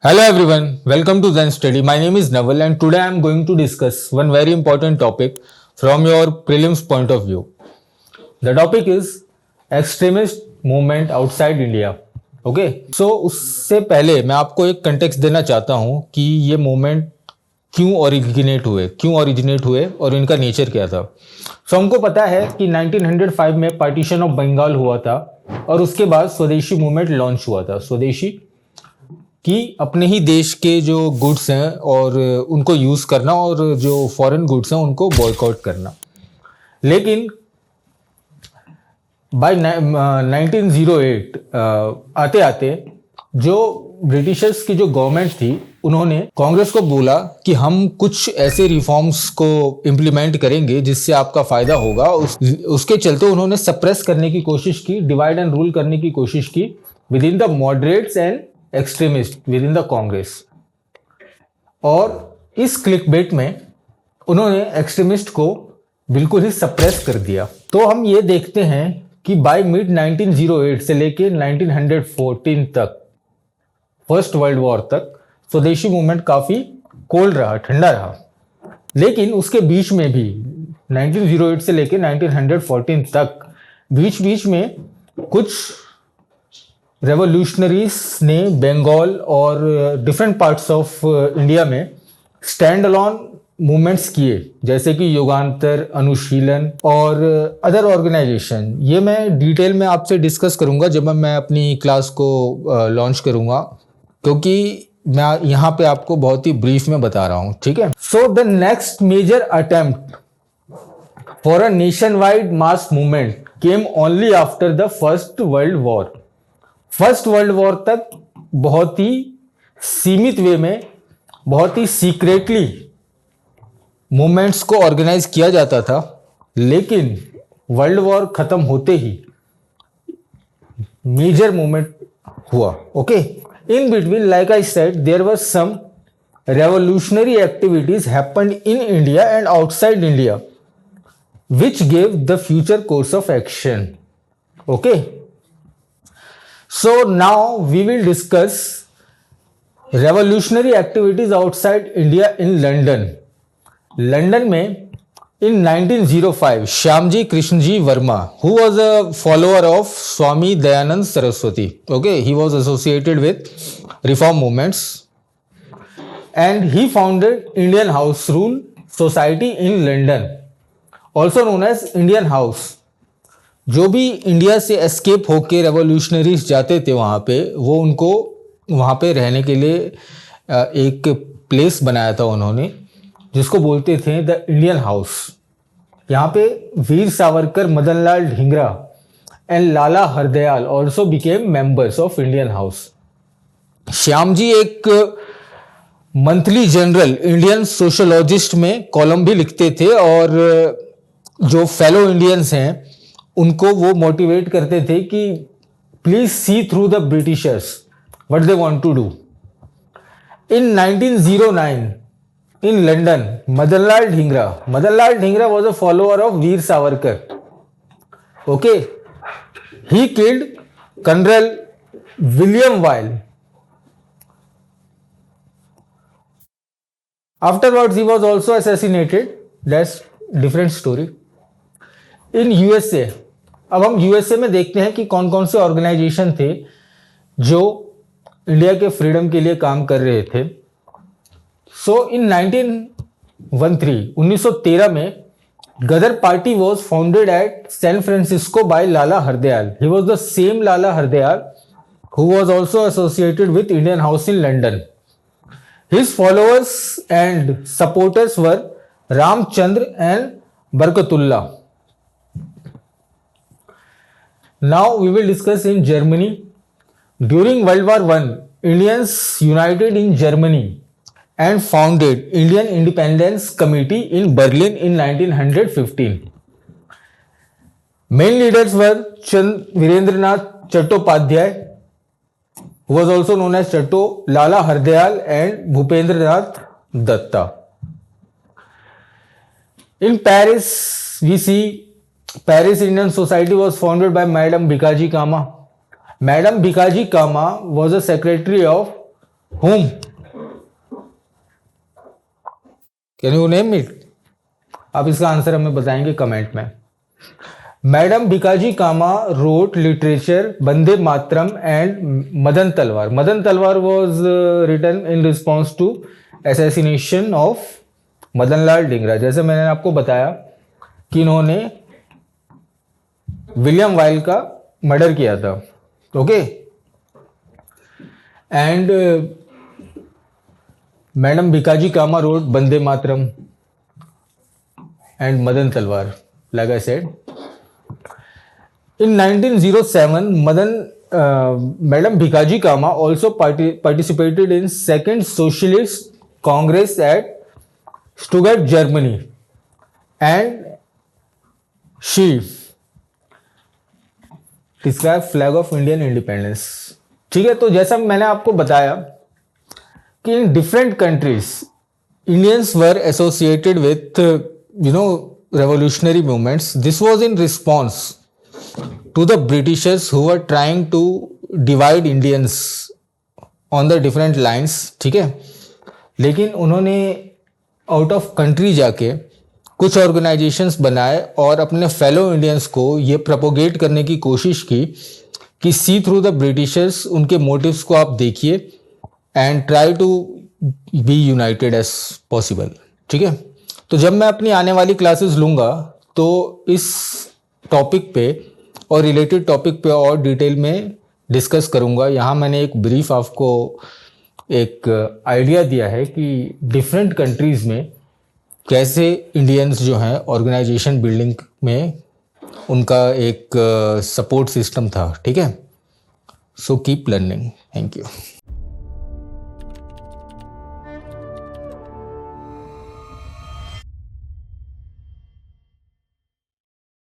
Hello everyone, welcome to Zen Study. My name is Naval and today I am going to discuss one very important topic from your prelims point of view. The topic is extremist movement outside India. Okay? So उससे पहले मैं आपको एक context देना चाहता हूँ कि ये मूवमेंट क्यों ओरिजिनेट हुए और इनका नेचर क्या था. सो हमको पता है कि 1905 में पार्टीशन ऑफ बंगाल हुआ था और उसके बाद स्वदेशी मूवमेंट लॉन्च हुआ था. स्वदेशी कि अपने ही देश के जो गुड्स हैं और उनको यूज़ करना और जो फॉरेन गुड्स हैं उनको बॉयकॉट करना. लेकिन बाय 1908 आते आते जो ब्रिटिशर्स की जो गवर्नमेंट थी उन्होंने कांग्रेस को बोला कि हम कुछ ऐसे रिफॉर्म्स को इम्प्लीमेंट करेंगे जिससे आपका फ़ायदा होगा. उसके चलते उन्होंने सप्रेस करने की कोशिश की, डिवाइड एंड रूल करने की कोशिश की with in the moderates and extremist with in the Congress. और इस क्लिकबेट में उन्होंने एक्सट्रीमिस्ट को बिल्कुल ही सप्रेस कर दिया. तो हम ये देखते हैं कि बाय मिड 1908 से लेके 1914 तक, फर्स्ट वर्ल्ड वॉर तक, स्वदेशी मूवमेंट काफ़ी कोल्ड रहा, ठंडा रहा. लेकिन उसके बीच में भी 1908 से लेके 1914 तक बीच बीच में कुछ रेवोल्यूशनरीज ने बंगाल और डिफरेंट पार्ट्स ऑफ इंडिया में स्टैंड अलोन मूवमेंट्स किए, जैसे कि युगांतर, अनुशीलन और अदर ऑर्गेनाइजेशन. ये मैं डिटेल में आपसे डिस्कस करूंगा जब मैं अपनी क्लास को लॉन्च करूंगा, क्योंकि मैं यहाँ पे आपको बहुत ही ब्रीफ में बता रहा हूँ. ठीक है. So the next major attempt for a nationwide mass movement came only after the first world war. First world war तक बहुत ही सीमित वे में, बहुत ही सीक्रेटली मूवमेंट्स को ऑर्गेनाइज किया जाता था. लेकिन वर्ल्ड वॉर खत्म होते ही मेजर मूवमेंट हुआ. Okay. In between, like I said, there was some revolutionary activities happened in India and outside India which gave the future course of action. Okay. So now we will discuss revolutionary activities outside India in London. London में in 1905 Shyamji Krishnaji Varma, who was a follower of Swami Dayanand Saraswati. Okay, he was associated with reform movements and he founded Indian House Rule Society in London, also known as Indian House. जो भी India से escape होके revolutionaries जाते थे वहाँ पे, वो उनको वहाँ पे रहने के लिए एक प्लेस बनाया था उन्होंने, जिसको बोलते थे द इंडियन हाउस. यहाँ पे Veer Savarkar, Madan Lal Dhingra and Lala Hardayal also became members of Indian House. Shyam ji एक मंथली जर्नल इंडियन सोशोलॉजिस्ट में कॉलम भी लिखते थे और जो फेलो इंडियंस हैं उनको वो मोटिवेट करते थे कि please see through the Britishers what they want to do. In 1909 in London, Madanlal Dhingra was a follower of Veer Savarkar. Okay. He killed colonel William Wyllie. Afterwards he was also assassinated. That's different story. In USA, अब हम USA में देखते हैं कि कौन कौन से organisation थे जो इंडिया के फ्रीडम के लिए काम कर रहे थे. सो इन 1913 में Ghadar party was founded at San Francisco by Lala Hardayal. He was the same Lala Hardayal who was also associated with Indian House in London. His followers and supporters were Ramchandra and Barkatullah. Now we will discuss in Germany. During World War I, Indians united in Germany and founded Indian Independence Committee in Berlin in 1915. Main leaders were Virendranath Chattopadhyay, who was also known as Chatto, Lala Hardayal and Bhupendranath Datta. In Paris, we see Paris Indian Society was founded by Madam Bhikaji Cama. Madam Bhikaji Cama was a secretary of whom? Can you name it? आप इसका answer हमें बताएंगे comment में. Madam Bhikaji comma wrote literature Bande Matram and Madan Talwar. Madan Talwar was written in response to assassination of Madan Lal Dhingra. जैसे मैंने आपको बताया कि इन्होंने विलियम वाइल का मर्डर किया था. Okay. And madam Bhikaji Cama wrote Bande Mataram and Madan Talwar, like I said. In 1907, Madam Bhikaji Kama also participated in Second Socialist Congress at Stuttgart, Germany, and she described flag of Indian independence. ठीक है. तो जैसा मैंने आपको बताया कि in different countries, Indians were associated with revolutionary movements. This was in response to the Britishers who were trying to divide Indians on the different lines. ठीक है. लेकिन उन्होंने आउट ऑफ कंट्री जाके कुछ ऑर्गेनाइजेशंस बनाए और अपने फेलो इंडियंस को ये प्रोपोगेट करने की कोशिश की कि सी थ्रू द ब्रिटिशर्स उनके मोटिव्स को आप देखिए and try to be united as possible. ठीक है. तो जब मैं अपनी आने वाली क्लासेस लूँगा तो इस टॉपिक पे और रिलेटेड टॉपिक पे और डिटेल में डिस्कस करूँगा. यहाँ मैंने एक ब्रीफ आपको एक आइडिया दिया है कि डिफरेंट कंट्रीज़ में कैसे इंडियंस जो हैं ऑर्गेनाइजेशन बिल्डिंग में उनका एक सपोर्ट सिस्टम था. ठीक है. So keep learning. Thank you.